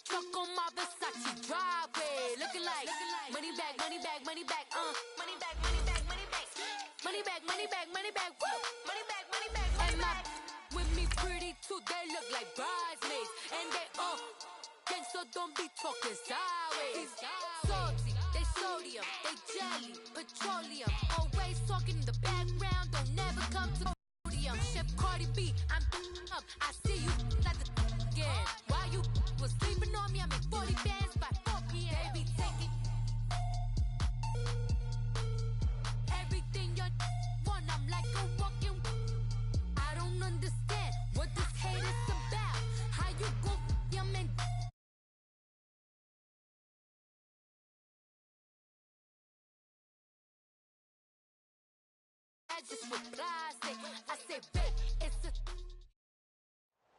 truck on my Versace driveway. Looking like money back, money back, money back, money back, money back, money back, money back, money back, money back, woo, money back, money back, money back. With me pretty too, they look like bridesmaids, and they gangsta don't be talking sideways. Salty, they sodium, they jelly, petroleum. Always talking in the background, don't never come to podium. Chef Cardi B, I'm up. I see you at the again. While you was sleeping on me, I make 40 bands by 4 p.m. Baby, take it. Everything you want, I'm like a walking. I don't understand what this hate is about. How you go your man? I just reply, I say, babe, it's a.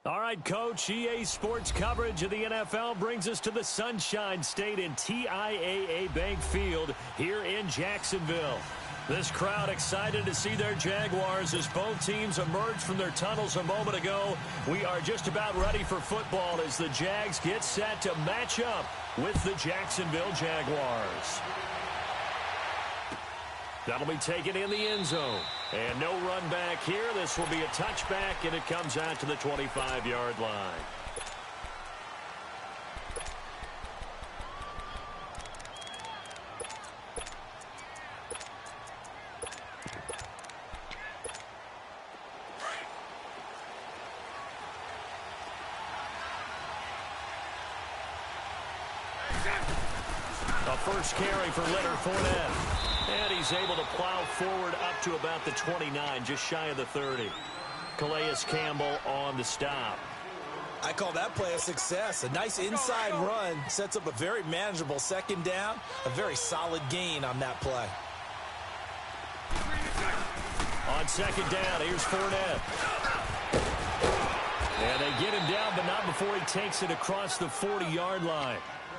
All right, Coach, EA Sports coverage of the NFL brings us to the Sunshine State in TIAA Bank Field here in Jacksonville. This crowd excited to see their Jaguars as both teams emerged from their tunnels a moment ago. We are just about ready for football as the Jags get set to match up with the Jacksonville Jaguars. That'll be taken in the end zone. And no run back here. This will be a touchback, and it comes out to the 25-yard line. A first carry for Leonard Fournette. And he's able to plow forward up to about the 29, just shy of the 30. Calais Campbell on the stop. I call that play a success. A nice inside run sets up a very manageable second down. A very solid gain on that play. On second down, here's Fournette. And they get him down, but not before he takes it across the 40-yard line.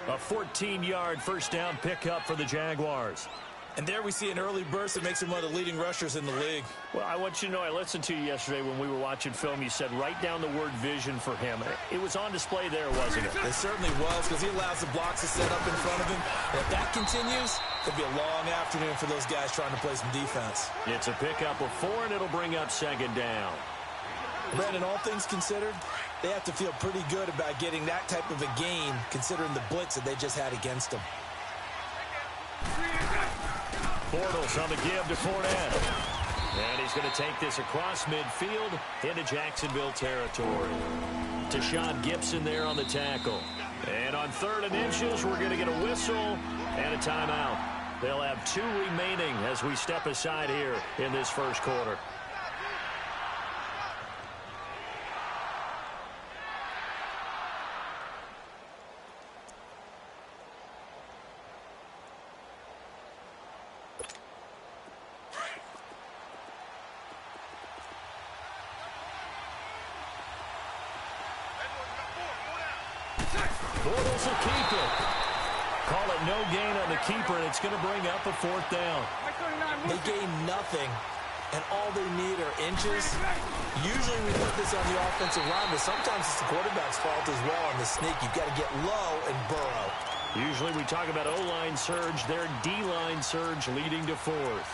A 14-yard first down pickup for the Jaguars. And there we see an early burst that makes him one of the leading rushers in the league. Well, I want you to know, I listened to you yesterday when we were watching film. You said write down the word vision for him. It was on display there, wasn't it? It certainly was, because he allows the blocks to set up in front of him. And if that continues, it'll be a long afternoon for those guys trying to play some defense. It's a pickup of 4, and it'll bring up second down. Brandon, all things considered, they have to feel pretty good about getting that type of a gain, considering the blitz that they just had against them. Bortles on the give to Fournette. And he's going to take this across midfield into Jacksonville territory. Tashawn Gibson there on the tackle. And on 3rd and inches, we're going to get a whistle and a timeout. They'll have 2 remaining as we step aside here in this first quarter. Bortles will keep it. Call it no gain on the keeper, and it's going to bring up a 4th down. They gain nothing, and all they need are inches. Usually we put this on the offensive line, but sometimes it's the quarterback's fault as well on the sneak. You've got to get low and burrow. Usually we talk about O-line surge. Their D-line surge leading to 4th.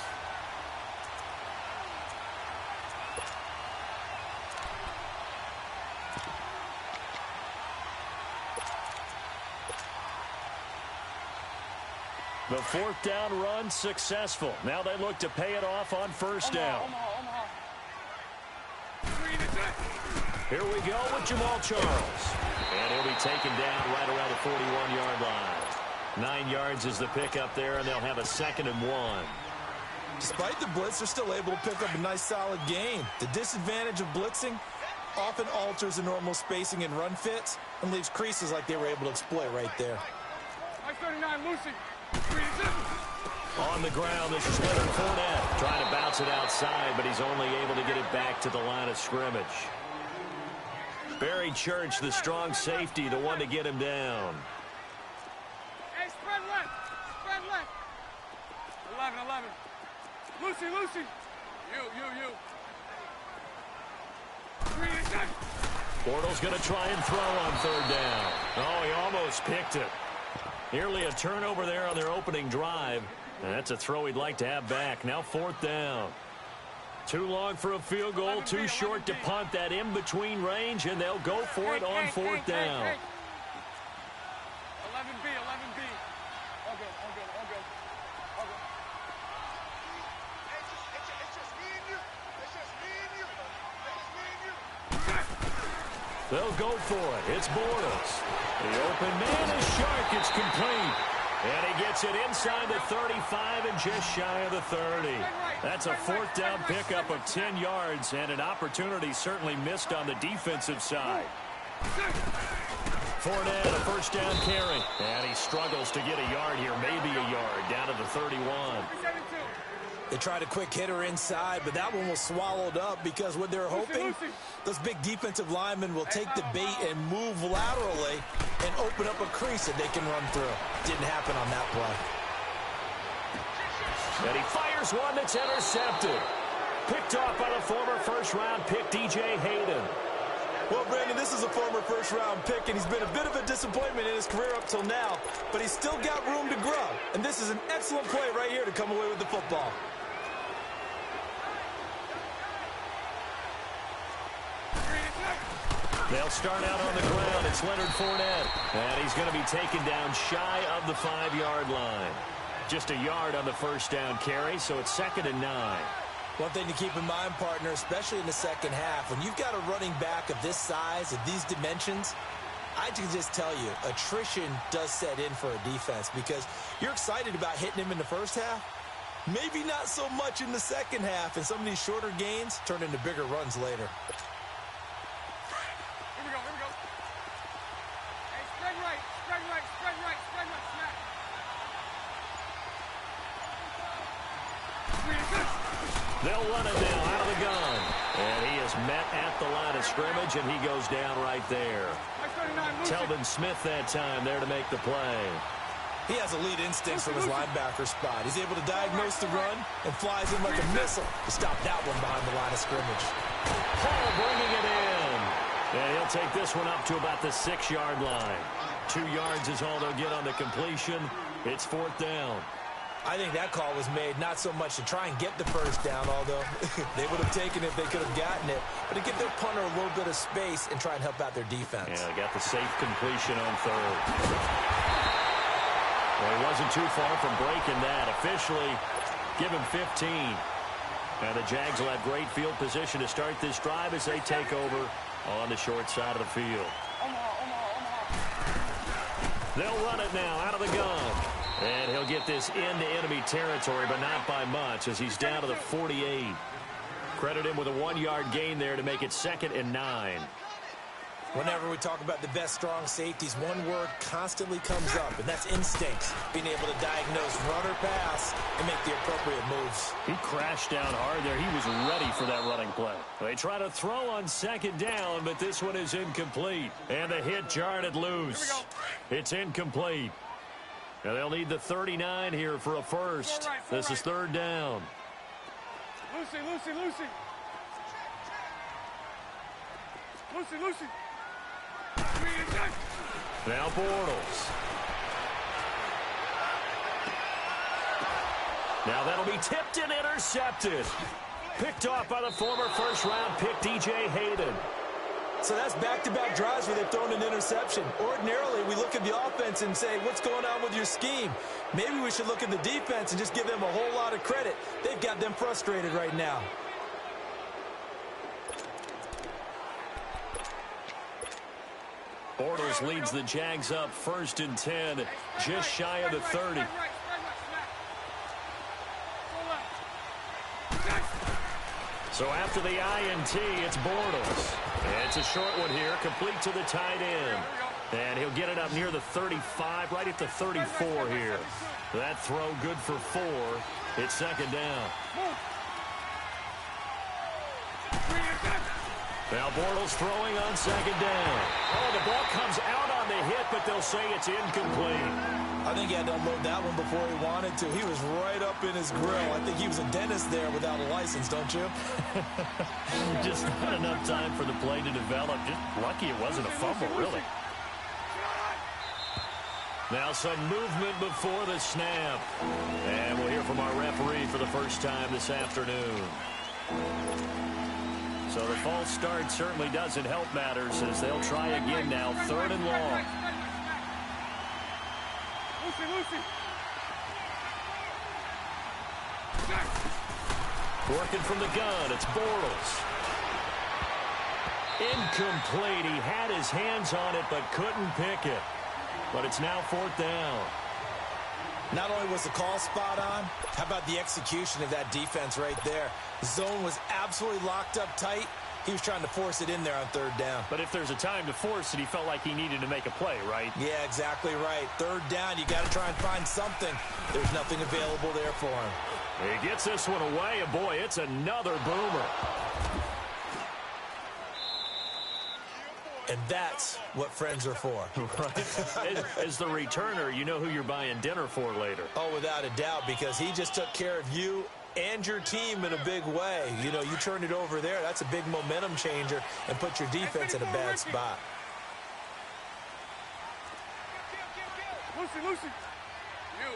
The 4th down run successful. Now they look to pay it off on first down. Here we go with Jamal Charles. And he'll be taken down right around the 41-yard line. 9 yards is the pickup there, and they'll have a 2nd and 1. Despite the blitz, they're still able to pick up a nice solid gain. The disadvantage of blitzing often alters the normal spacing and run fits and leaves creases like they were able to exploit right there. 39, Lucy. On the ground, this is Leonard Fournette trying to bounce it outside, but he's only able to get it back to the line of scrimmage. Barry Church, the strong safety, the one to get him down. Hey, spread left. Spread left. 11. Lucy. You. Green is good. Bortles going to try and throw on 3rd down. Oh, he almost Bortles picked it. Nearly a turnover there on their opening drive. And that's a throw he'd like to have back. Now 4th down. Too long for a field goal, too short to punt that in-between range, and they'll go for it on 4th down. 11B, 11B. All good, all good, all good. All good. It's just me and you. It's just me and you. It's just me and you. They'll go for it. It's Bortles. The open man is Shark. It's complete. And he gets it inside the 35 and just shy of the 30. That's a 4th down pickup of 10 yards and an opportunity certainly missed on the defensive side. Fournette, a 1st down carry. And he struggles to get a yard here, maybe a yard, down to the 31. They tried a quick hitter inside, but that one was swallowed up because what they're hoping, those big defensive linemen will take the bait and move laterally and open up a crease that they can run through. Didn't happen on that play. And he fires one that's intercepted. Picked off by the former first-round pick, DJ Hayden. Well, Brandon, this is a former first-round pick, and he's been a bit of a disappointment in his career up till now, but he's still got room to grow. And this is an excellent play right here to come away with the football. They'll start out on the ground. It's Leonard Fournette. And he's going to be taken down shy of the 5-yard line. Just a yard on the 1st down carry, so it's 2nd and 9. One thing to keep in mind, partner, especially in the second half, when you've got a running back of this size, of these dimensions, I can just tell you, attrition does set in for a defense because you're excited about hitting him in the first half. Maybe not so much in the second half, and some of these shorter gains turn into bigger runs later. Here we go. Hey, spread right, snap. They'll run it now out of the gun. And he is met at the line of scrimmage, and he goes down right there. Telvin Smith that time there to make the play. He has elite instincts from his linebacker spot. He's able to diagnose the run and flies in like a missile to stop that one behind the line of scrimmage. Paul bringing it in. And he'll take this one up to about the 6-yard line. 2 yards is all they'll get on the completion. It's 4th down. I think that call was made not so much to try and get the first down, although they would have taken it if they could have gotten it, but to give their punter a little bit of space and try and help out their defense. Yeah, they got the safe completion on 3rd. Well, he wasn't too far from breaking that. Officially, give him 15. And the Jags will have great field position to start this drive as they take over on the short side of the field. They'll run it now out of the gun. And he'll get this into enemy territory, but not by much as he's down to the 48. Credit him with a 1-yard gain there to make it 2nd and 9. Whenever we talk about the best strong safeties, one word constantly comes up, and that's instincts. Being able to diagnose run or pass and make the appropriate moves. He crashed down hard there. He was ready for that running play. They try to throw on 2nd down, but this one is incomplete. And the hit jarred it loose. It's incomplete. Now they'll need the 39 here for a first. This is 3rd down. Lucy. Now Bortles. Now that'll be tipped and intercepted. Picked off by the former first-round pick, DJ Hayden. So that's back-to-back drives where they've thrown an interception. Ordinarily, we look at the offense and say, what's going on with your scheme? Maybe we should look at the defense and just give them a whole lot of credit. They've got them frustrated right now. Bortles leads the Jags up 1st and 10, just shy of the 30. So after the INT, it's Bortles. And it's a short one here, complete to the tight end. And he'll get it up near the 35, right at the 34 here. That throw good for 4. It's 2nd down. Now Bortles throwing on 2nd down. Oh, the ball comes out on the hit, but they'll say it's incomplete. I think he had to unload that one before he wanted to. He was right up in his grill. I think he was a dentist there without a license, don't you? Just not enough time for the play to develop. Just lucky it wasn't a fumble, really. Now some movement before the snap. And we'll hear from our referee for the first time this afternoon. So the false start certainly doesn't help matters as they'll try again now, 3rd and long. Working from the gun, it's Bortles. Incomplete. He had his hands on it but couldn't pick it. But it's now 4th down. Not only was the call spot on, how about the execution of that defense right there? The zone was absolutely locked up tight. He was trying to force it in there on 3rd down. But if there's a time to force it, he felt like he needed to make a play, right? Yeah, exactly right. 3rd down, you got to try and find something. There's nothing available there for him. He gets this one away, and boy, it's another boomer. And that's what friends are for. Right? As the returner, you know who you're buying dinner for later. Oh, without a doubt, because he just took care of you and your team in a big way. You know, you turned it over there. That's a big momentum changer and put your defense in a bad spot. Lucy. You.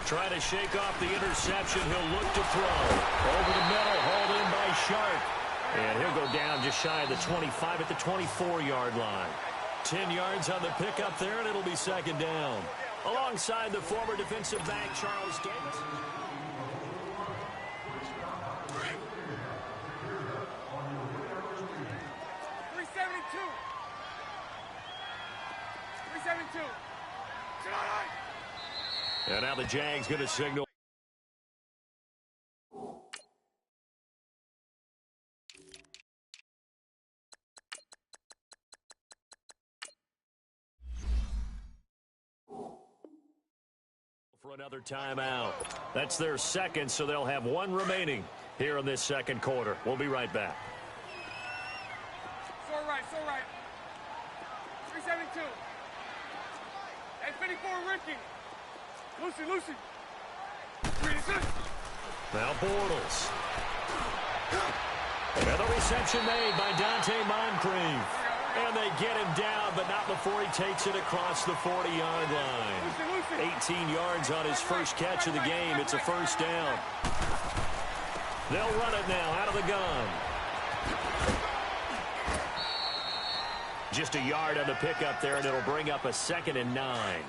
Trying to shake off the interception. He'll look to throw. Over the middle, hauled in by Sharp. And he'll go down just shy of the 25 at the 24-yard line. 10 yards on the pickup there, and it'll be 2nd down. Alongside the former defensive back, Charles Gates. And now the Jags going to signal. For another timeout. That's their 2nd, so they'll have 1 remaining here in this 2nd quarter. We'll be right back. So right. 372. Hey, 54 Ricky. Lucy. Now Bortles. And the reception made by Dante Moncrief. And they get him down, but not before he takes it across the 40-yard line. 18 yards on his first catch of the game. It's a 1st down. They'll run it now out of the gun. Just a yard on the pickup there, and it'll bring up a 2nd and 9.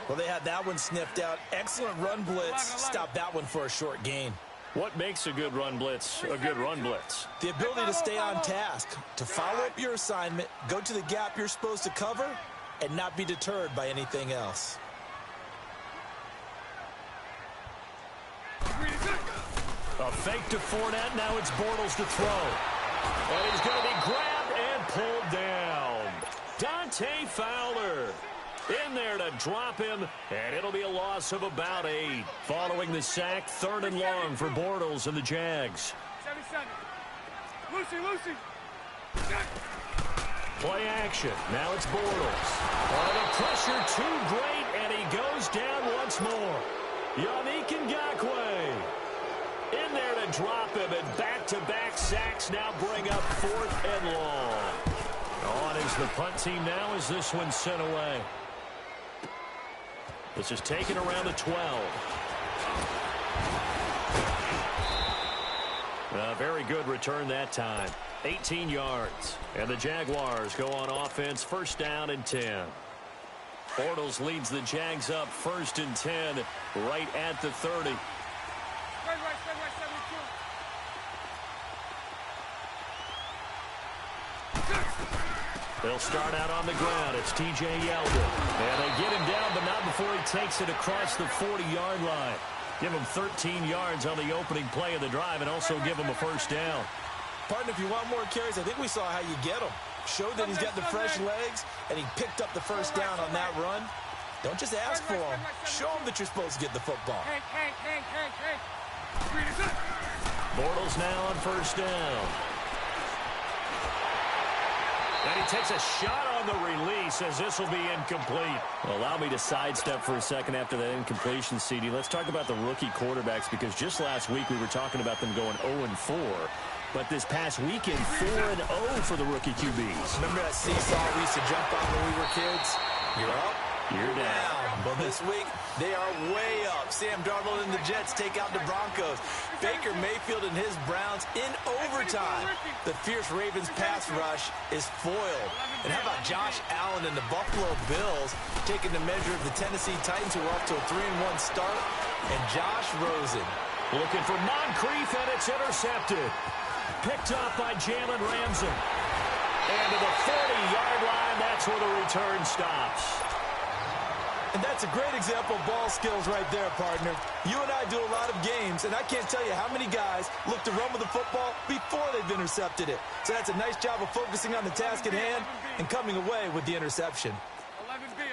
Well, they had that one sniffed out. Excellent run blitz. Stop that one for a short gain. What makes a good run blitz a good run blitz? The ability to stay on task, to follow up your assignment, go to the gap you're supposed to cover, and not be deterred by anything else. A fake to Fournette. Now it's Bortles to throw. And he's going to be grabbed and pulled down. Dante Fowler in there to drop him, and it'll be a loss of about 8. Following the sack, 3rd and long for Bortles and the Jags. 77. Lucy. Play action. Now it's Bortles. Oh, the pressure too great, and he goes down once more. Yannick Ngakoue in there to drop him, and back-to-back sacks now bring up 4th and long. On is the punt team now as this one's sent away. This is taken around the 12. A very good return that time. 18 yards. And the Jaguars go on offense, 1st down and 10. Bortles leads the Jags up 1st and 10 right at the 30. Right, 72. They'll start out on the ground. It's T.J. Yeldon. And they get him down, but not before he takes it across the 40-yard line. Give him 13 yards on the opening play of the drive and also give him a 1st down. Partner, if you want more carries, I think we saw how you get him. Showed that he's got the fresh legs, and he picked up the 1st down on that run. Don't just ask for him. Show him that you're supposed to get the football. Hank. Bortles now on 1st down. And he takes a shot on the release as this will be incomplete. Well, allow me to sidestep for a second after that incompletion, CD. Let's talk about the rookie quarterbacks, because just last week we were talking about them going 0-4. But this past weekend, 4-0 for the rookie QBs. Remember that seesaw we used to jump on when we were kids? You're up, you're down. Well, this week, they are way up. Sam Darnold and the Jets take out the Broncos. Baker Mayfield and his Browns in overtime. The fierce Ravens pass rush is foiled. And how about Josh Allen and the Buffalo Bills taking the measure of the Tennessee Titans, who are off to a 3-1 start, and Josh Rosen. Looking for Moncrief, and it's intercepted. Picked up by Jalen Ramsey. And to the 40-yard line, that's where the return stops. And that's a great example of ball skills right there, partner. You and I do a lot of games, and I can't tell you how many guys look to run with the football before they've intercepted it. So that's a nice job of focusing on the task at hand and coming away with the interception. 11B.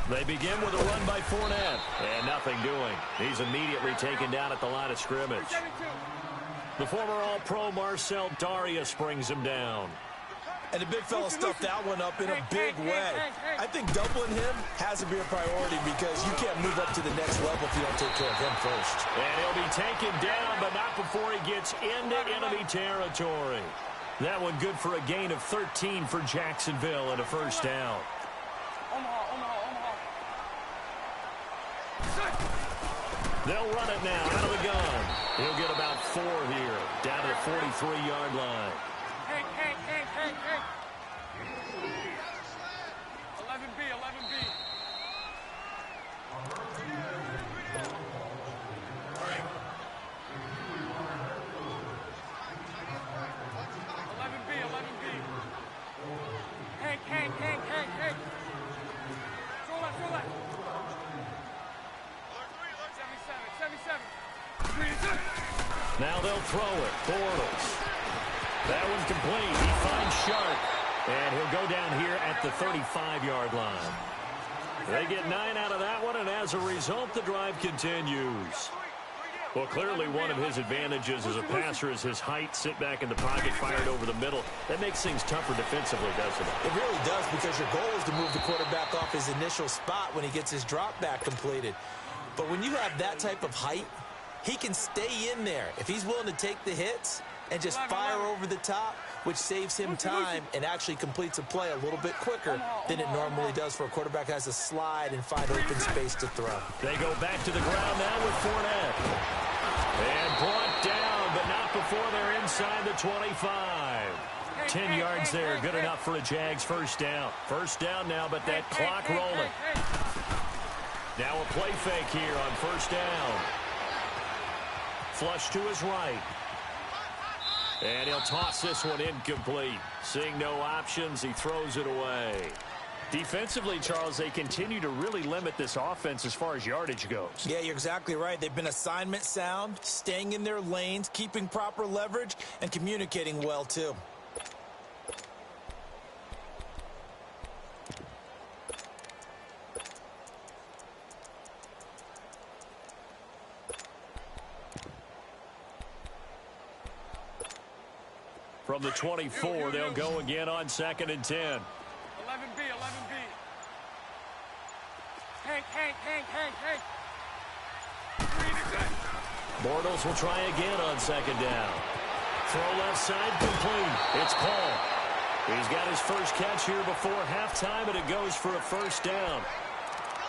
They begin with a run by Fournette, and nothing doing. He's immediately taken down at the line of scrimmage. The former All-Pro Marcel Darius brings him down. And the big fella stuffed that one up in a big way. I think doubling him has to be a priority because you can't move up to the next level if you don't take care of him first. And he'll be taken down, but not before he gets into enemy territory. That one good for a gain of 13 for Jacksonville and a first down. They'll run it now out of the gun. He'll get about 4 here, down to the 43-yard line. 11B. 11B. Hank. Throw that. 77. Now they'll throw it. Bortles. That one's complete. He finds Sharp. And he'll go down here at the 35-yard line. They get 9 out of that one, and as a result, the drive continues. Well, clearly one of his advantages as a passer is his height. Sit back in the pocket, fired over the middle. That makes things tougher defensively, doesn't it? It really does, because your goal is to move the quarterback off his initial spot when he gets his drop back completed. But when you have that type of height, he can stay in there. If he's willing to take the hits and just fire over the top, which saves him time and actually completes a play a little bit quicker than it normally does for a quarterback who has to slide and find open space to throw. They go back to the ground now with Fournette. And brought down, but not before they're inside the 25. 10 yards there, good enough for a Jags first down. First down now, but that clock rolling. Now a play fake here on first down. Flush to his right. And he'll toss this one incomplete. Seeing no options, he throws it away. Defensively, Charles, they continue to really limit this offense as far as yardage goes. Yeah, you're exactly right. They've been assignment sound, staying in their lanes, keeping proper leverage, and communicating well, too. From the 24, they'll go again on 2nd and 10. 11B. Hank. Bortles will try again on 2nd down. Throw left side complete. It's Paul. He's got his first catch here before halftime, and it goes for a first down.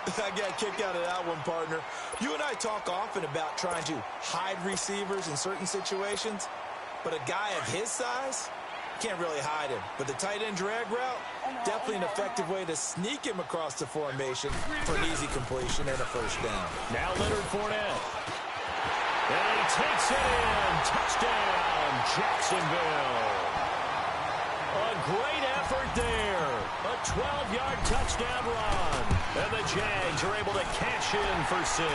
I got a kick out of that one, partner. You and I talk often about trying to hide receivers in certain situations. But a guy of his size, can't really hide him. But the tight end drag route, definitely an effective way to sneak him across the formation for an easy completion and a first down. Now Leonard Fournette. And he takes it in. Touchdown, Jacksonville. A great effort there. A 12-yard touchdown run. And the Jags are able to cash in for 6.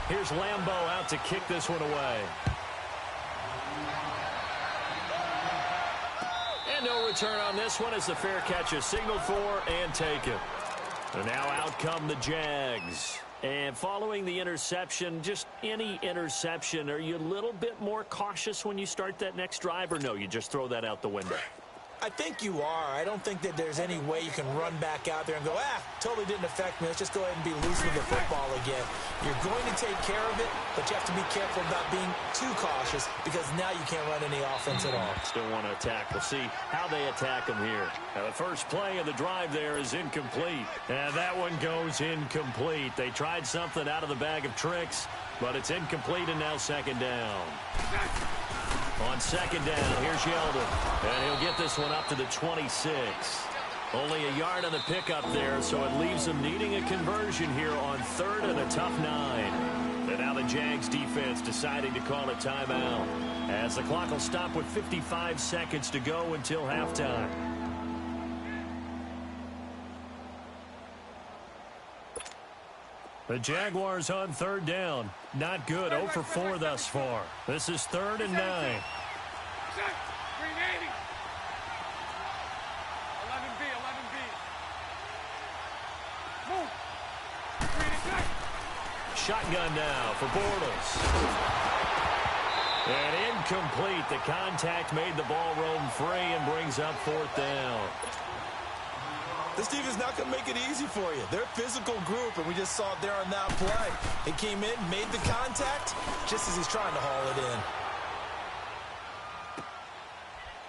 Here's Lambeau out to kick this one away. And no return on this one as the fair catch is signaled for and taken. And now out come the Jags. And following the interception, just any interception, are you a little bit more cautious when you start that next drive, or no, you just throw that out the window? I think you are. I don't think that there's any way you can run back out there and go, totally didn't affect me. Let's just go ahead and be loose with the football again. You're going to take care of it, but you have to be careful about being too cautious because now you can't run any offense at all. Still want to attack. We'll see how they attack them here. Now, the first play of the drive there is incomplete. And that one goes incomplete. They tried something out of the bag of tricks, but it's incomplete and now second down. On second down, here's Yeldon. And he'll get this one up to the 26. Only a yard on the pickup there, so it leaves them needing a conversion here on 3rd and a tough 9. And now the Jags defense deciding to call a timeout, as the clock will stop with 55 seconds to go until halftime. The Jaguars on 3rd down. Not good. 0 for 4 thus far. This is 3rd and 9. 380. 11B, 11B. Move. 380. Shotgun now for Bortles. And incomplete. The contact made the ball roam free and brings up 4th down. This defense not going to make it easy for you. They're a physical group, and we just saw it there on that play. He came in, made the contact, just as he's trying to haul it in.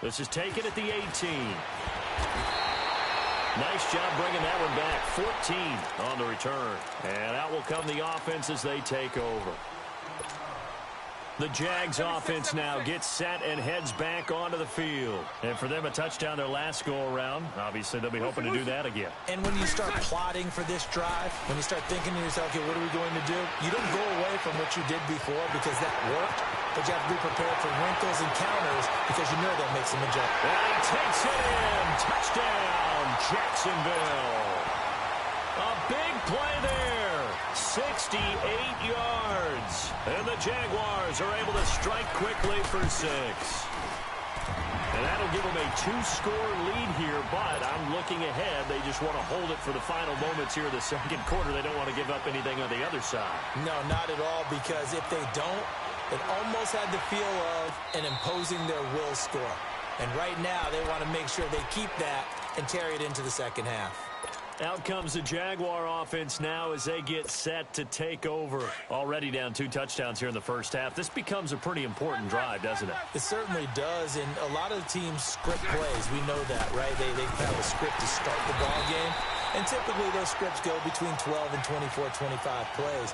This is taken at the 18. Nice job bringing that one back. 14 on the return. And out will come the offense as they take over. The Jags offense now gets set and heads back onto the field. And for them, a touchdown their last go-around. Obviously, they'll be hoping to do that again. And when you start plotting for this drive, when you start thinking to yourself, okay, what are we going to do? You don't go away from what you did before because that worked, but you have to be prepared for wrinkles and counters because you know they'll make some adjustments. And he takes it in. Touchdown, Jacksonville. A big play there. 68 yards. And the Jaguars are able to strike quickly for 6. And that'll give them a 2-score lead here, but I'm looking ahead. They just want to hold it for the final moments here of the second quarter. They don't want to give up anything on the other side. No, not at all, because if they don't, it almost had the feel of an imposing their will score. And right now, they want to make sure they keep that and carry it into the second half. Out comes the Jaguar offense now as they get set to take over. Already down 2 touchdowns here in the first half. This becomes a pretty important drive, doesn't it? It certainly does, and a lot of the teams script plays. We know that, right? They have a script to start the ball game, and typically those scripts go between 12 and 24, 25 plays.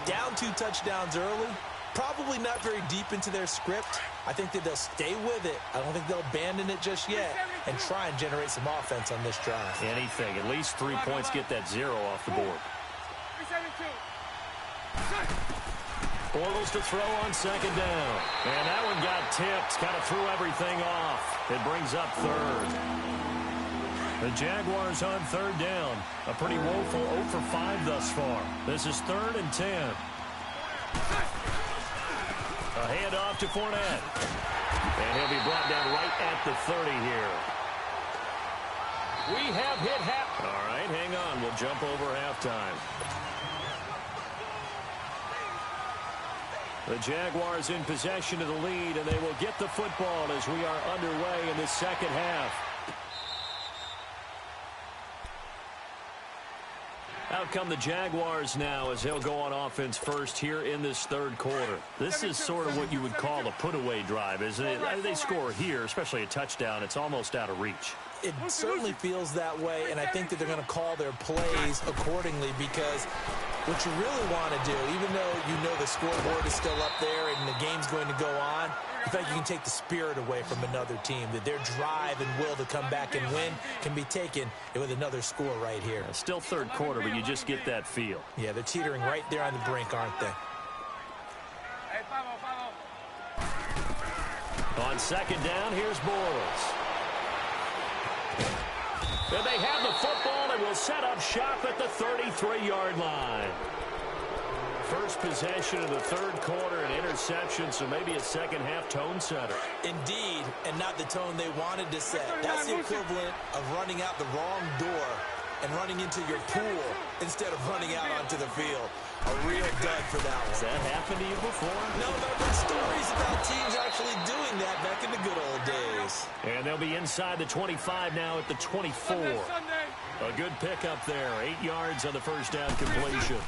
Down 2 touchdowns early, probably not very deep into their script. I think that they'll stay with it. I don't think they'll abandon it just yet and try and generate some offense on this drive. Anything. At least 3 points, get that 0 off the board. 372. Bortles to throw on second down. And that one got tipped. Kind of threw everything off. It brings up 3rd. The Jaguars on 3rd down. A pretty woeful 0 for 5 thus far. This is 3rd and 10. A handoff to Fournette. And he'll be brought down right at the 30 here. We have hit half. All right, hang on. We'll jump over halftime. The Jaguars in possession of the lead, and they will get the football as we are underway in the second half. Out come the Jaguars now as they'll go on offense first here in this 3rd quarter. This is sort of what you would call a put-away drive, isn't it? They score here, especially a touchdown. It's almost out of reach. It certainly feels that way, and I think that they're going to call their plays accordingly because what you really want to do, even though you know the scoreboard is still up there and the game's going to go on, in fact, you can take the spirit away from another team, that their drive and will to come back and win can be taken with another score right here. Still 3rd quarter, but you just get that feel. Yeah, they're teetering right there on the brink, aren't they? On second down, here's Bortles. And they have the football and will set up shop at the 33-yard line. First possession of the 3rd quarter, an interception, so maybe a second-half tone setter. Indeed, and not the tone they wanted to set. That's the equivalent of running out the wrong door and running into your pool instead of running out onto the field. A real dud for that one. Has that happened to you before? No, but I've heard stories about teams actually doing that back in the good old days. And they'll be inside the 25 now at the 24. A good pickup there. 8 yards on the first down completion.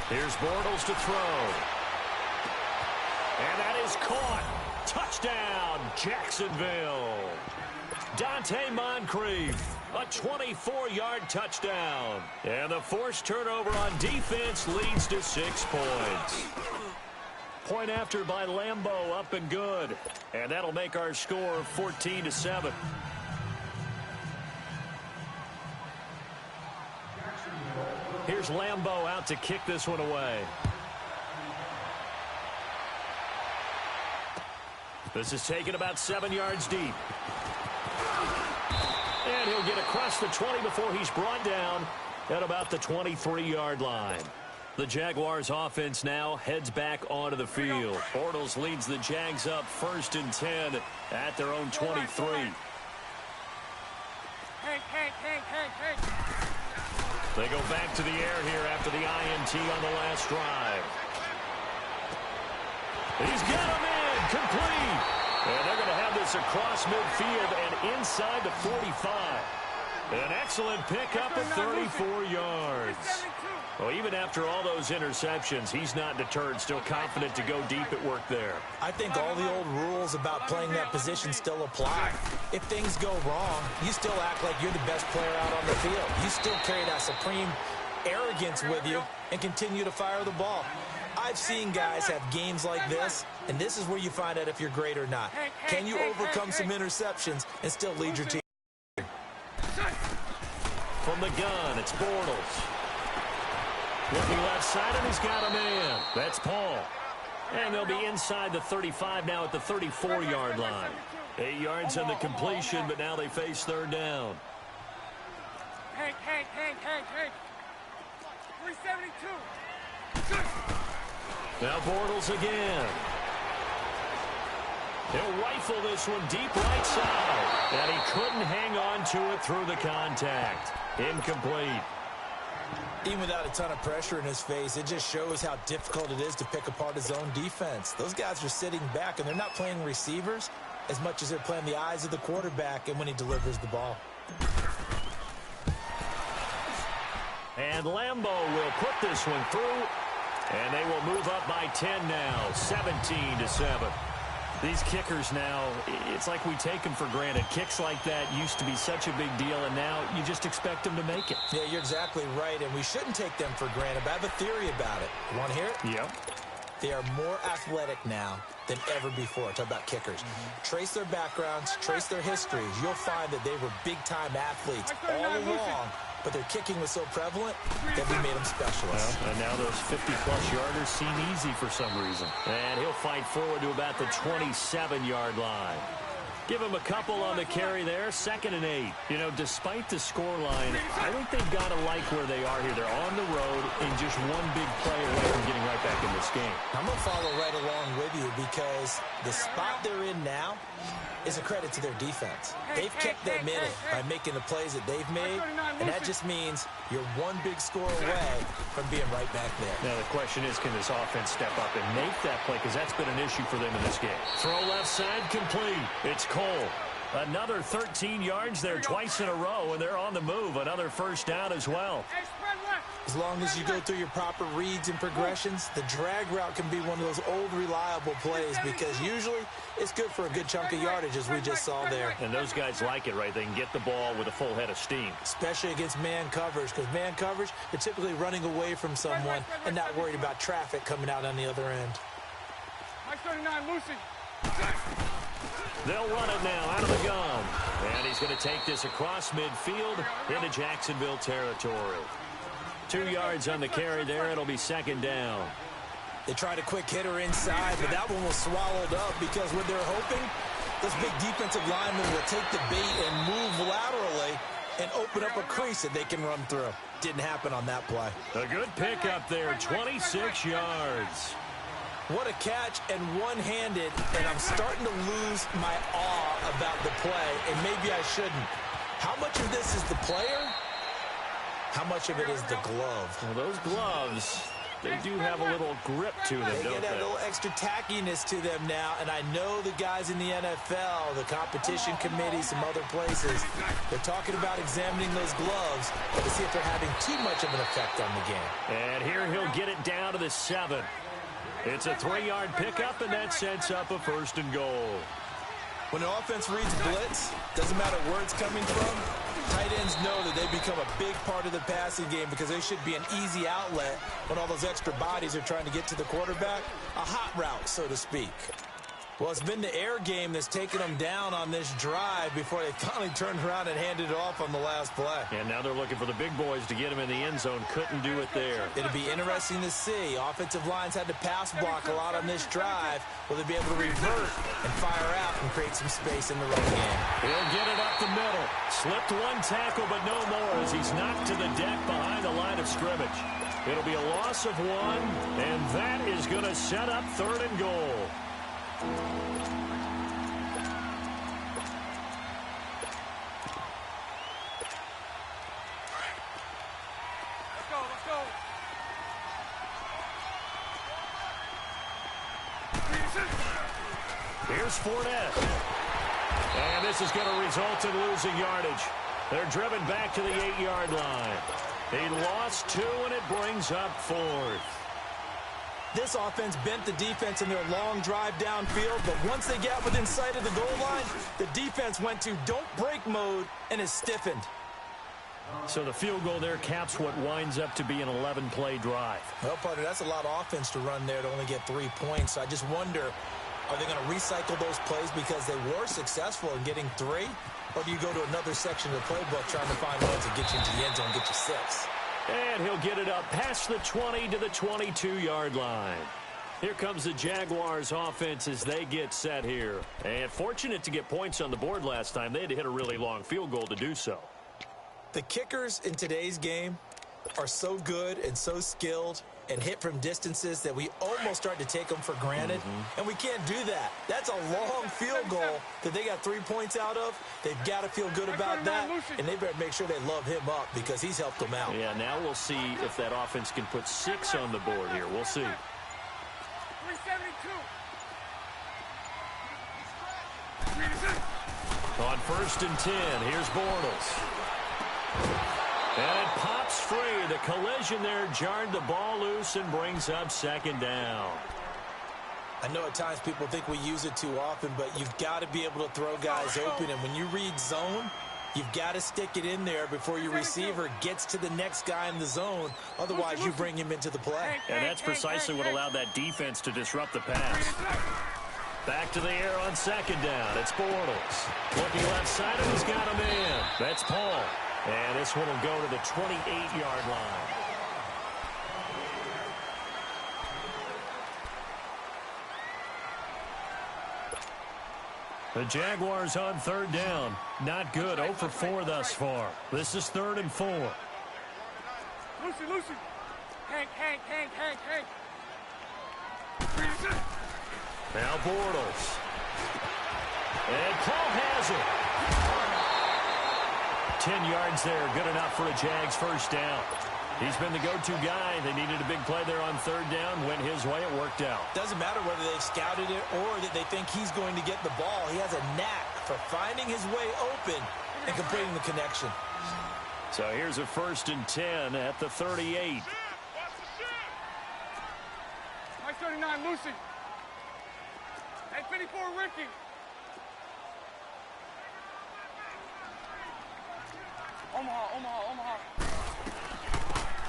Here's Bortles to throw. And that is caught. Touchdown, Jacksonville. Dante Moncrief, a 24-yard touchdown. And the forced turnover on defense leads to 6 points. Point after by Lambeau, up and good. And that'll make our score 14-7. Here's Lambeau out to kick this one away. This is taken about 7 yards deep. And he'll get across the 20 before he's brought down at about the 23-yard line. The Jaguars offense now heads back onto the field. Bortles leads the Jags up 1st and 10 at their own 23. They go back to the air here after the INT on the last drive. He's got him in, complete. And they're going to have this across midfield and inside the 45. An excellent pickup of 34 yards. Well, even after all those interceptions, he's not deterred, still confident to go deep at work there. I think all the old rules about playing that position still apply. If things go wrong, you still act like you're the best player out on the field. You still carry that supreme arrogance with you and continue to fire the ball. I've seen guys have games like this, and this is where you find out if you're great or not. Can you overcome some interceptions and still lead your team? From the gun, it's Bortles. Looking left side, and he's got a man. That's Paul. And they'll be inside the 35 now at the 34-yard line. 8 yards on the completion, but now they face 3rd down. Hank. 372. Now Bortles again. He'll rifle this one deep right side. And he couldn't hang on to it through the contact. Incomplete. Even without a ton of pressure in his face, it just shows how difficult it is to pick apart his own defense. Those guys are sitting back, and they're not playing receivers as much as they're playing the eyes of the quarterback and when he delivers the ball. And Lambeau will put this one through, and they will move up by 10 now, 17-7. These kickers now, it's like we take them for granted. Kicks like that used to be such a big deal, and now you just expect them to make it. Yeah, you're exactly right, and we shouldn't take them for granted. But I have a theory about it. You want to hear it? Yep. They are more athletic now than ever before. Talk about kickers. Trace their backgrounds, trace their histories. You'll find that they were big-time athletes all along, but their kicking was so prevalent that we made them specialists. Well, and now those 50-plus yarders seem easy for some reason. And he'll fight forward to about the 27-yard line. Give him a couple on the carry there, 2nd and 8. You know, despite the scoreline, I think they've got to like where they are here. They're on the road and just one big play away from getting right back in this game. I'm going to follow right along with you because the spot they're in now is a credit to their defense. They've kept them in it by making the plays that they've made, and that just means you're one big score away from being right back there. Now, the question is, can this offense step up and make that play? Because that's been an issue for them in this game. Throw left side, complete. It's Cole. Another 13 yards there twice in a row, and they're on the move. Another 1st down as well. As long as you go through your proper reads and progressions, the drag route can be one of those old reliable plays because usually it's good for a good chunk of yardage, as we just saw there. And those guys like it, right? They can get the ball with a full head of steam. Especially against man coverage, because man coverage, they're typically running away from someone and not worried about traffic coming out on the other end. They'll run it now out of the gun. And he's going to take this across midfield into Jacksonville territory. 2 yards on the carry there. It'll be 2nd down. They tried a quick hitter inside, but that one was swallowed up because what they're hoping, those big defensive linemen will take the bait and move laterally and open up a crease that they can run through. Didn't happen on that play. A good pickup there, 26 yards. What a catch, and one-handed, and I'm starting to lose my awe about the play, and maybe I shouldn't. How much of this is the player? How much of it is the glove? Well, those gloves, they do have a little grip to them, They don't get that little extra tackiness to them now, and I know the guys in the NFL, the competition committee, some other places, they're talking about examining those gloves to see if they're having too much of an effect on the game. And here he'll get it down to the 7. It's a 3-yard pickup, and that sets up a 1st and goal. When the offense reads blitz, doesn't matter where it's coming from, tight ends know that they become a big part of the passing game because they should be an easy outlet when all those extra bodies are trying to get to the quarterback. A hot route, so to speak. Well, it's been the air game that's taken them down on this drive before they finally turned around and handed it off on the last play. And now they're looking for the big boys to get him in the end zone. Couldn't do it there. It'll be interesting to see. Offensive lines had to pass block a lot on this drive. Will they be able to revert and fire out and create some space in the run game? He'll get it up the middle. Slipped one tackle, but no more as he's knocked to the deck behind the line of scrimmage. It'll be a loss of 1, and that is going to set up 3rd and goal. Here's Fournette. And this is going to result in losing yardage. They're driven back to the 8-yard line. He lost 2, and it brings up 4th. This offense bent the defense in their long drive downfield, but once they got within sight of the goal line, the defense went to don't break mode and is stiffened. So the field goal there caps what winds up to be an 11-play drive. Well, partner, that's a lot of offense to run there to only get 3 points. So I just wonder, are they going to recycle those plays because they were successful in getting 3? Or do you go to another section of the playbook trying to find ones that get you into the end zone and get you 6? And he'll get it up past the 20 to the 22-yard line. Here comes the Jaguars offense as they get set here. And fortunate to get points on the board last time. They had to hit a really long field goal to do so. The kickers in today's game are so good and so skilled and hit from distances that we almost start to take them for granted. And we can't do that. That's a long field goal that they got 3 points out of. They've got to feel good about that, and they better make sure they love him up because he's helped them out. Yeah, now we'll see if that offense can put 6 on the board here. We'll see. 372. On 1st and 10, here's Bortles. And it pops free. The collision there jarred the ball loose and brings up 2nd down. I know at times people think we use it too often, but you've got to be able to throw guys open. And when you read zone, you've got to stick it in there before your receiver gets to the next guy in the zone. Otherwise, you bring him into the play. And that's precisely what allowed that defense to disrupt the pass. Back to the air on 2nd down. It's Bortles. Looking left side, and he's got him in. That's Paul. And this one will go to the 28-yard line. The Jaguars on 3rd down. Not good. 0 for 4 thus far. This is 3rd and 4. Lucy. Hank. Now Bortles. And Paul has it. 10 yards there. Good enough for a Jags 1st down. He's been the go-to guy. They needed a big play there on 3rd down. Went his way. It worked out. Doesn't matter whether they've scouted it or that they think he's going to get the ball. He has a knack for finding his way open and completing the connection. So here's a 1st and 10 at the 38. Mike 39, Lucy. Hey, 54, Ricky. Omaha.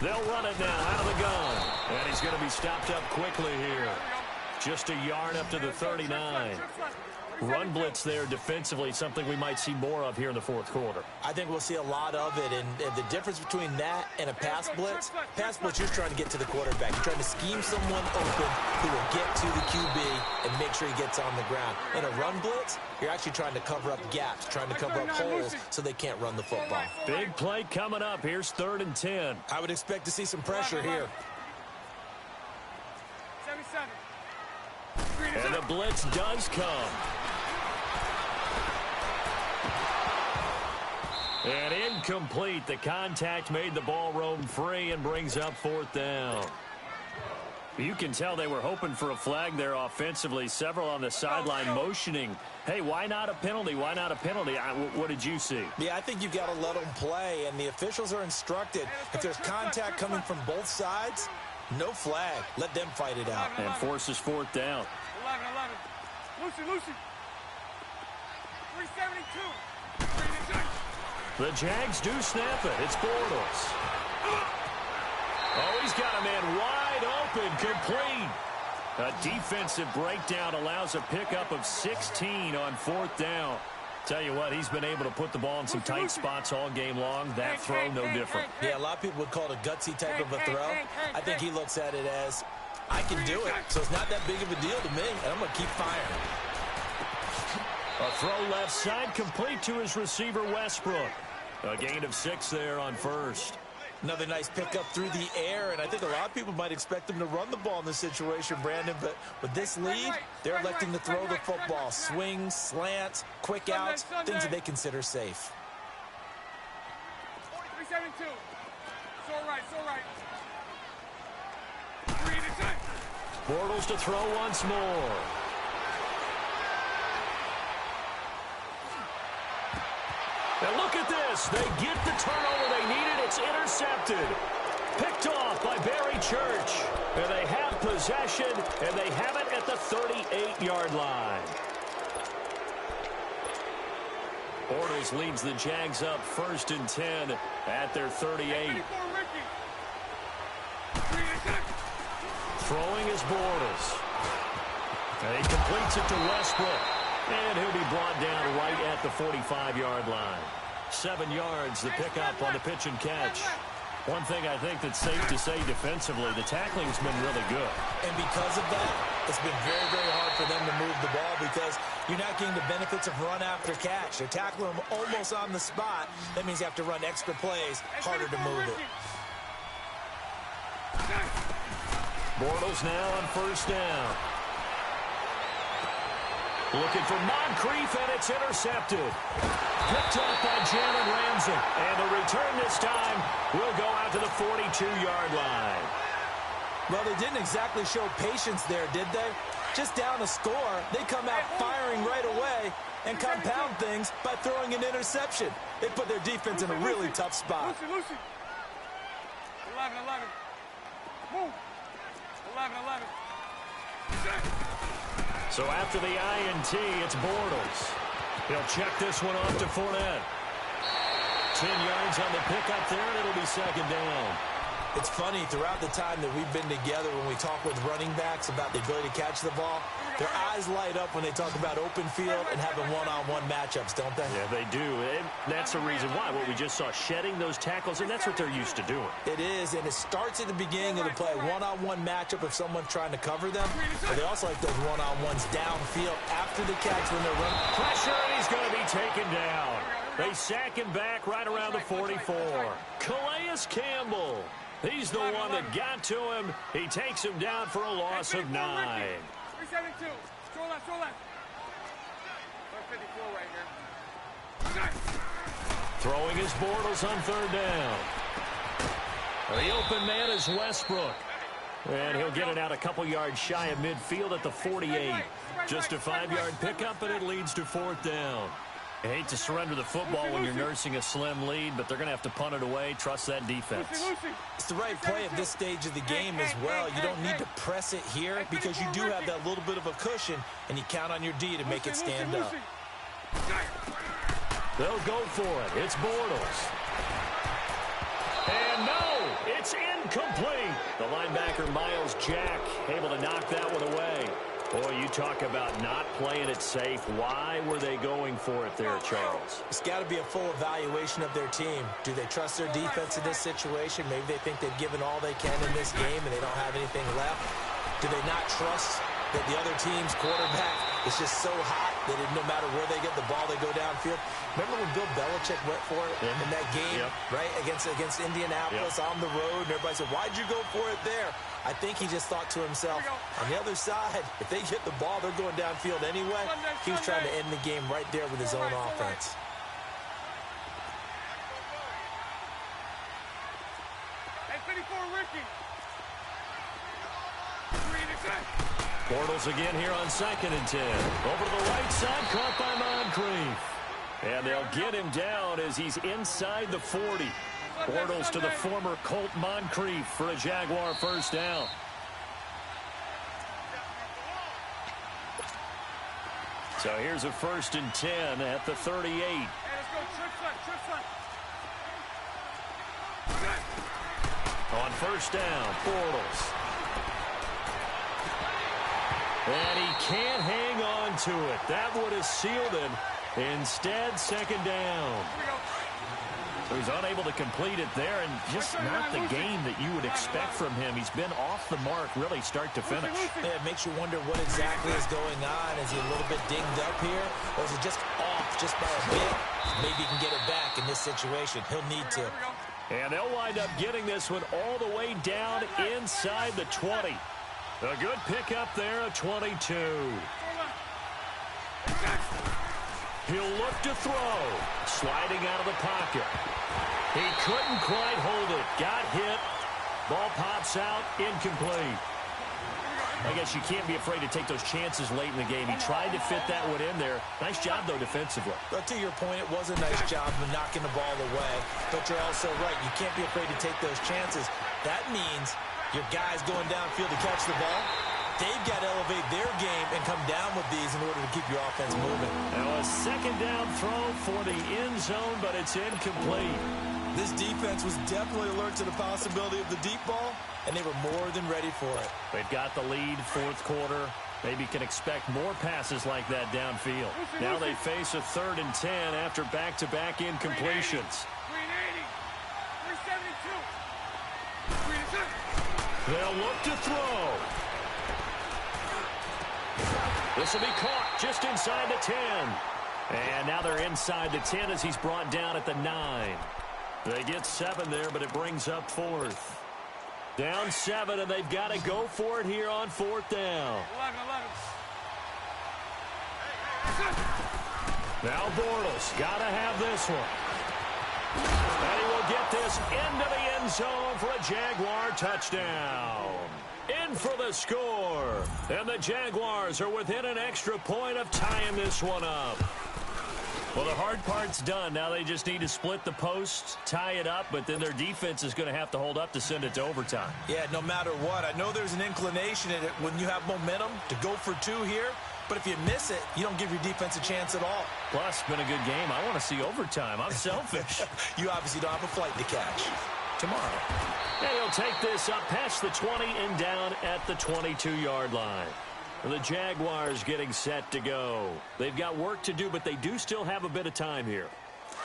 They'll run it now out of the gun. And he's going to be stopped up quickly here. Just a yard up to the 39. Run blitz there defensively, something we might see more of here in the 4th quarter. I think we'll see a lot of it, and the difference between that and a pass blitz, you're trying to get to the quarterback. You're trying to scheme someone open who will get to the QB and make sure he gets on the ground. In a run blitz, you're actually trying to cover up gaps, trying to cover up holes so they can't run the football. Big play coming up. Here's 3rd and 10. I would expect to see some pressure here. 77. And the blitz does come. And incomplete. The contact made the ball roam free and brings up 4th down. You can tell they were hoping for a flag there offensively. Several on the sideline motioning, hey, why not a penalty? Why not a penalty? What did you see? Yeah, I think you've got to let them play, and the officials are instructed. If there's contact coming from both sides, no flag. Let them fight it out. And forces fourth down. 11. Lucy. 372. The Jags do snap it. It's Bortles. Oh, he's got a man wide open, complete. A defensive breakdown allows a pickup of 16 on fourth down. Tell you what, he's been able to put the ball in some tight spots all game long. That throw, no different. Yeah, a lot of people would call it a gutsy type of a throw. I think he looks at it as, I can do it, so it's not that big of a deal to me, and I'm going to keep firing. A throw left side, complete to his receiver, Westbrook. A gain of 6 there on first. Another nice pickup through the air, and I think a lot of people might expect him to run the ball in this situation, Brandon, but with this lead, they're electing to throw the football. Swings, slants, quick outs, things that they consider safe. 372. It's all right. Bortles to throw once more. And look at this. They get the turnover they needed. It's intercepted. Picked off by Barry Church. And they have possession, and they have it at the 38-yard line. Bortles leads the Jags up 1st and 10 at their 38. Throwing is Bortles. And he completes it to Westbrook. And he'll be brought down right at the 45-yard line. 7 yards, the pickup on the pitch and catch. One thing I think that's safe to say defensively, the tackling's been really good. And because of that, it's been very, very hard for them to move the ball because you're not getting the benefits of run after catch. They're tackling them almost on the spot. That means you have to run extra plays, harder to move it. Bortles now on 1st down. Looking for Moncrief, and it's intercepted. Picked off by Jalen Ramsey. And the return this time will go out to the 42-yard line. Well, they didn't exactly show patience there, did they? Just down a score, they come out firing right away and compound things by throwing an interception. They put their defense in a really tough spot. Lucy. 11. Move. 11. So after the INT, it's Bortles. He'll check this one off to Fournette. 10 yards on the pickup there, and it'll be 2nd down. It's funny, throughout the time that we've been together, when we talk with running backs about the ability to catch the ball, their eyes light up when they talk about open field and having one-on-one matchups, don't they? Yeah, they do. And that's the reason why. What we just saw, shedding those tackles, and that's what they're used to doing. It is, and it starts at the beginning of the play. One-on-one matchup if someone's trying to cover them. But they also like those one-on-ones downfield after the catch when they're running. Pressure, and he's going to be taken down. They sack him back right around the 44. Calais Campbell. He's the one that got to him. He takes him down for a loss of 9. 372. Throw left. 154 right here. Throwing his Bortles on 3rd down. The open man is Westbrook. And he'll get it out a couple yards shy of midfield at the 48. Just a 5-yard pickup, and it leads to 4th down. You hate to surrender the football when you're nursing a slim lead, but they're going to have to punt it away. Trust that defense. It's the right play at this stage of the game as well. You don't need to press it here because you do have that little bit of a cushion, and you count on your D to make it stand up. They'll go for it. It's Bortles. And no, it's incomplete. The linebacker, Miles Jack, able to knock that one away. Boy, you talk about not playing it safe. Why were they going for it there, Charles? It's got to be a full evaluation of their team. Do they trust their defense in this situation? Maybe they think they've given all they can in this game and they don't have anything left. Do they not trust that the other team's quarterback is just so hot that no matter where they get the ball, they go downfield? Remember when Bill Belichick went for it in that game, right, against Indianapolis on the road, and everybody said, why'd you go for it there? I think he just thought to himself, on the other side, if they get the ball, they're going downfield anyway. He was trying to end the game right there with his own offense. Hey, 54, Ricky. Bortles again here on 2nd and 10. Over to the right side, caught by Moncrief. And they'll get him down as he's inside the 40. Bortles to the former Colt Moncrief for a Jaguar first down. So here's a 1st and 10 at the 38. Hey, let's go. Trip front. On 1st down, Bortles. And he can't hang on to it. That would have sealed it. Instead, 2nd down. So he's unable to complete it there, and just not the game that you would expect from him. He's been off the mark, really, start to finish. Yeah, it makes you wonder what exactly is going on. Is he a little bit dinged up here, or is it just off just by a bit? Maybe he can get it back in this situation. He'll need to. And they'll wind up getting this one all the way down inside the 20. A good pickup there, a 22. He'll look to throw. Sliding out of the pocket. He couldn't quite hold it. Got hit. Ball pops out. Incomplete. I guess you can't be afraid to take those chances late in the game. He tried to fit that one in there. Nice job, though, defensively. But to your point, it was a nice job of knocking the ball away. But you're also right. You can't be afraid to take those chances. That means your guys going downfield to catch the ball, they've got to elevate their game and come down with these in order to keep your offense moving. Now a 2nd down throw for the end zone, but it's incomplete. This defense was definitely alert to the possibility of the deep ball, and they were more than ready for it. They've got the lead, 4th quarter. Maybe can expect more passes like that downfield. Now they face a 3rd and 10 after back-to-back incompletions. 372. They'll look to throw. This will be caught just inside the 10. And now they're inside the 10 as he's brought down at the 9. They get 7 there, but it brings up 4th. Down 7, and they've got to go for it here on 4th down. 11. Now Bortles got to have this one. And he will get this into the end zone for a Jaguar touchdown. In for the score. And the Jaguars are within an extra point of tying this one up. Well, the hard part's done. Now they just need to split the post, tie it up, but then their defense is going to have to hold up to send it to overtime. Yeah, no matter what. I know there's an inclination in it when you have momentum to go for 2 here, but if you miss it, you don't give your defense a chance at all. Plus, been a good game. I want to see overtime. I'm selfish. You obviously don't have a flight to catch. Tomorrow. And he'll take this up past the 20 and down at the 22-yard line. The Jaguars getting set to go. They've got work to do, but they do still have a bit of time here.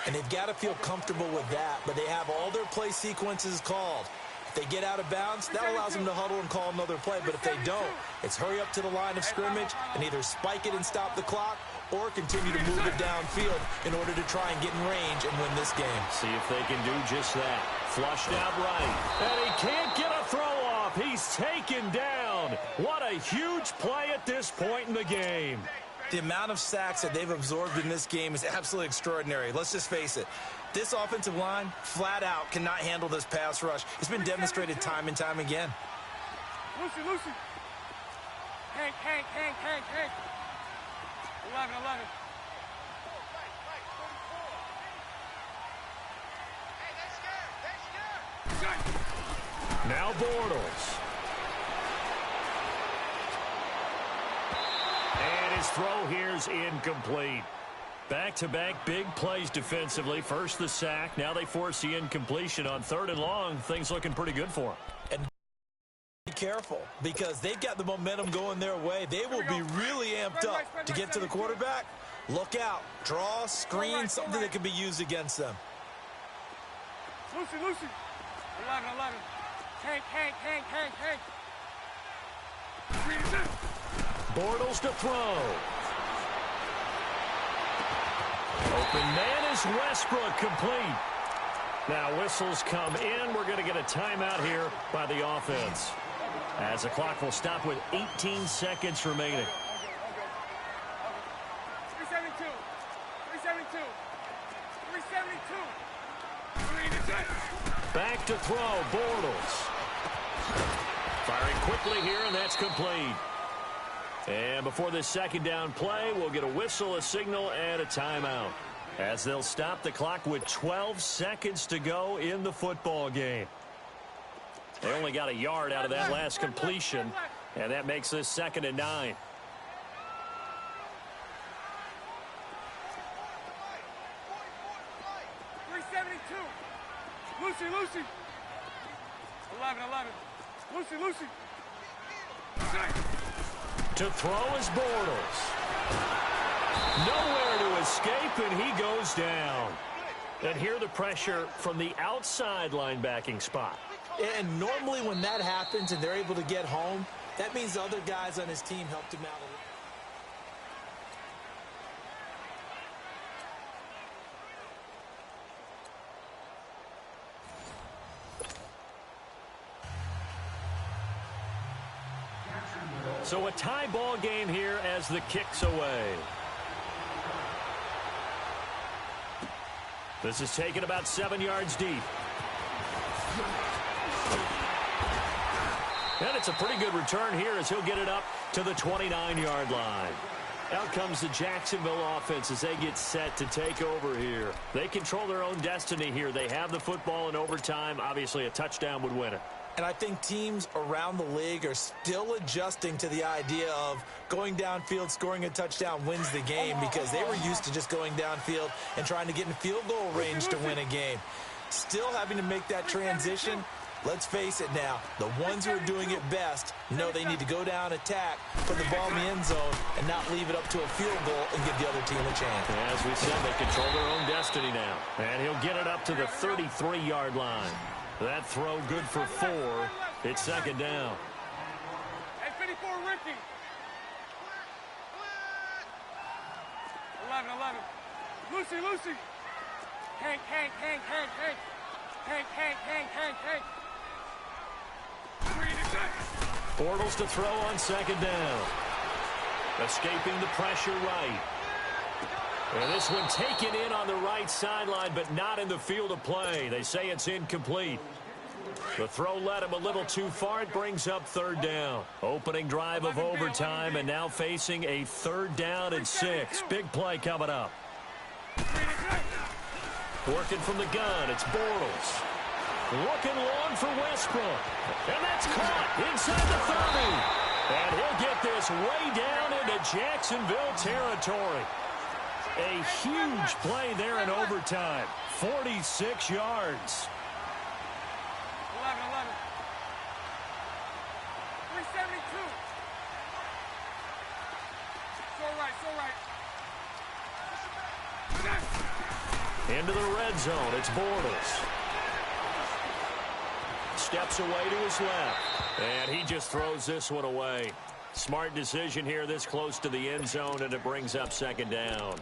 And they've got to feel comfortable with that, but they have all their play sequences called. If they get out of bounds, that allows them to huddle and call another play. But if they don't, it's hurry up to the line of scrimmage and either spike it and stop the clock or continue to move it downfield in order to try and get in range and win this game. See if they can do just that. Flushed out right. And he can't get a throw off. He's taken down. What a huge play at this point in the game. The amount of sacks that they've absorbed in this game is absolutely extraordinary. Let's just face it. This offensive line, flat out, cannot handle this pass rush. It's been demonstrated time and time again. Lucy. Hank. 11. Now Bortles. And his throw here's incomplete. Back-to-back big plays defensively. First the sack. Now they force the incompletion on 3rd and long. Things looking pretty good for him. And be careful because they've got the momentum going their way. They will be really amped up to get to the quarterback. Look out. Draw, screen, something that can be used against them. Lucy. 11. Hank. Bortles to throw. Open man is Westbrook, complete. Now whistles come in. We're going to get a timeout here by the offense, as the clock will stop with 18 seconds remaining. 372. Back to throw, Bortles. Firing quickly here, and that's complete. And before this second down play, we'll get a whistle, a signal, and a timeout, as they'll stop the clock with 12 seconds to go in the football game. They only got a yard out of that last completion, and that makes this 2nd and 9. Lucy, Lucy. 11. Lucy. To throw is Bortles. Nowhere to escape, and he goes down. And here the pressure from the outside linebacking spot. And normally when that happens and they're able to get home, that means the other guys on his team helped him out a lot. So a tie ball game here as the kick's away. This is taken about 7 yards deep. And it's a pretty good return here as he'll get it up to the 29-yard line. Out comes the Jacksonville offense as they get set to take over here. They control their own destiny here. They have the football in overtime. Obviously, a touchdown would win it. And I think teams around the league are still adjusting to the idea of going downfield, scoring a touchdown wins the game, because they were used to just going downfield and trying to get in field goal range to win a game. Still having to make that transition. Let's face it now, the ones who are doing it best know they need to go down, attack, put the ball in the end zone, and not leave it up to a field goal and give the other team a chance. As we said, they control their own destiny now. And he'll get it up to the 33-yard line. That throw good for 4. It's 2nd down. Hey, 54, Ricky. 11. Lucy. Hank. Bortles to throw on 2nd down. Escaping the pressure right. And this one taken in on the right sideline, but not in the field of play. They say it's incomplete. The throw led him a little too far. It brings up 3rd down. Opening drive of overtime, and now facing a 3rd down and 6. Big play coming up. Working from the gun, it's Bortles. Looking long for Westbrook. And that's caught inside the 30. And he'll get this way down into Jacksonville territory. A huge play there in overtime. 46 yards. 11. 372. So right. Into the red zone, it's Bortles. Steps away to his left. And he just throws this one away. Smart decision here this close to the end zone, and it brings up 2nd down.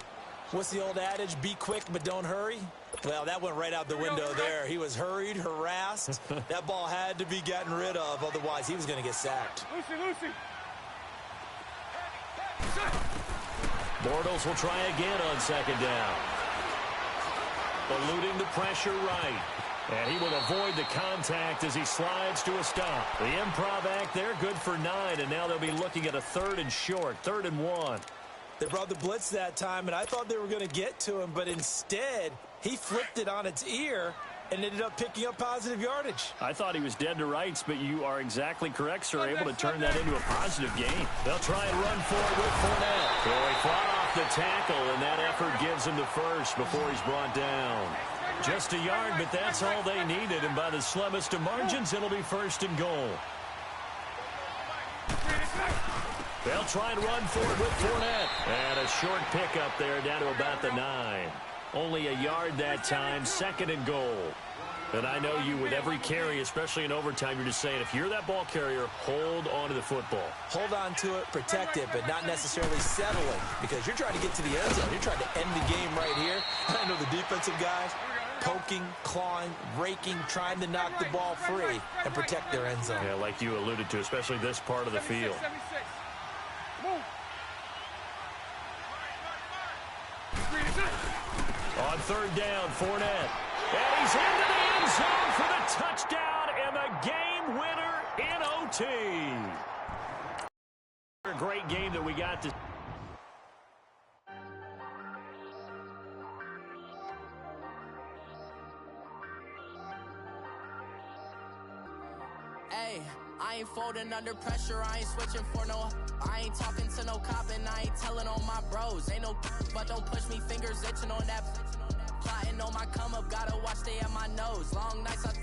What's the old adage? Be quick, but don't hurry. Well, that went right out the window there. He was hurried, harassed. That ball had to be gotten rid of. Otherwise, he was going to get sacked. Lucy. Bortles will try again on 2nd down. Eluding the pressure right. And he will avoid the contact as he slides to a stop. The improv act there, good for 9. And now they'll be looking at a 3rd and short, 3rd and 1. They brought the blitz that time, and I thought they were going to get to him, but instead, he flipped it on its ear and ended up picking up positive yardage. I thought he was dead to rights, but you are exactly correct, sir. Able to turn that into a positive gain. They'll try and run for it with Fournette. So he fought off the tackle, and that effort gives him the first before he's brought down. Just a yard, but that's all they needed, and by the slimmest of margins, it'll be 1st and goal. They'll try and run for it with Fournette. And a short pickup there down to about the 9. Only a yard that time, 2nd and goal. And I know you, with every carry, especially in overtime, you're just saying, if you're that ball carrier, hold on to the football. Hold on to it, protect it, but not necessarily settle it, because you're trying to get to the end zone. You're trying to end the game right here. I know the defensive guys poking, clawing, raking, trying to knock the ball free and protect their end zone. Yeah, like you alluded to, especially this part of the field. 76. Move. On 3rd down, Fournette. And he's into the end zone for the touchdown and the game winner in OT. Great game that we got to. Hey, I ain't folding under pressure, I ain't switching for no. I ain't talking to no cop and I ain't telling on my bros. Ain't no but don't push me, fingers itching on that. Plotting on my come up, gotta watch stay at my nose. Long nights I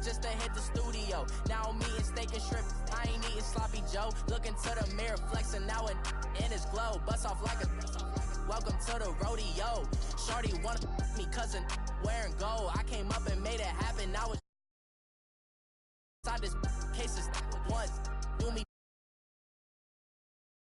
just to hit the studio. Now I'm eating steak and shrimp, I ain't eating sloppy Joe. Looking to the mirror, flexing now and in his glow. Bust off like a welcome to the rodeo. Shorty wanna me cousin wearing gold. I came up